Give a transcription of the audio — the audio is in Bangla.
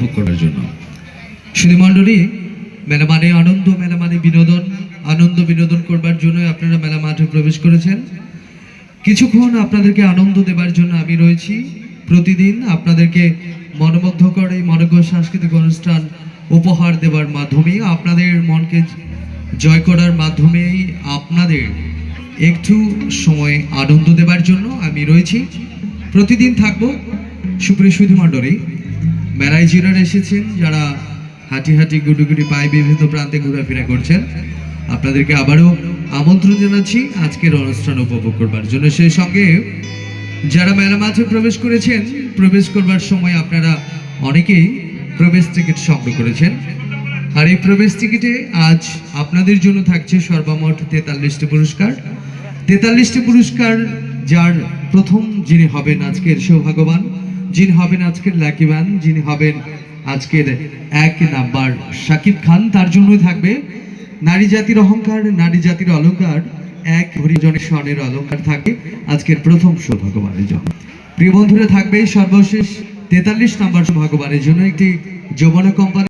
উপভোগ করার জন্য। শুধু মণ্ডলী, মেলা মানে আনন্দ, মেলা মানে বিনোদন। আনন্দ বিনোদন করবার জন্য আপনারা মেলা মাঠে প্রবেশ করেছেন। কিছুক্ষণ আপনাদেরকে আনন্দ দেবার জন্য আমি রয়েছি। প্রতিদিন আপনাদেরকে মনোমুগ্ধকর এই মনোজ্ঞ সাংস্কৃতিক অনুষ্ঠান উপহার দেবার মাধ্যমে, আপনাদের মনকে জয় করার মাধ্যমেই আপনাদের একটু সময় আনন্দ দেবার জন্য আমি রয়েছি। প্রতিদিন থাকবো। সুপ্রিয় সুধী মণ্ডলী, মেলায় যারা এসেছেন, যারা হাঁটি হাঁটি গুটি পায়ে বিভিন্ন প্রান্তে ঘোরাফেরা করছেন, আপনাদেরকে আবারও আমন্ত্রণ জানাচ্ছি আজকের অনুষ্ঠান উপভোগ করবার জন্য। সেই সঙ্গে যারা মেলা মাঠে প্রবেশ করেছেন, প্রবেশ করবার সময় আপনারা অনেকেই প্রবেশ টিকিট সংগ্রহ করেছেন। আর এই প্রবেশ টিকিটে আজ আপনাদের জন্য থাকছে সর্বমোট 43টি পুরস্কার। 43টি পুরস্কার, যার প্রথম যিনি হবেন আজকের সৌভাগ্যবান, যিনি হবেন আজকের লাকি ম্যান, যিনি হবেন আজকের 1 নাম্বার শাকিব খান, তার জন্যই থাকবে নারী জাতির অহংকার, নারী জাতির অলংকার, 1 হরিজনের স্বর্ণের অলংকার থাকে আজকের প্রথম সৌভাগ্যবানের জন্য। প্রিয় বন্ধুরা, থাকবে সর্বশেষ 43 নাম্বার সৌভাগ্যবানের জন্য একটি যৌবনা কোম্পানি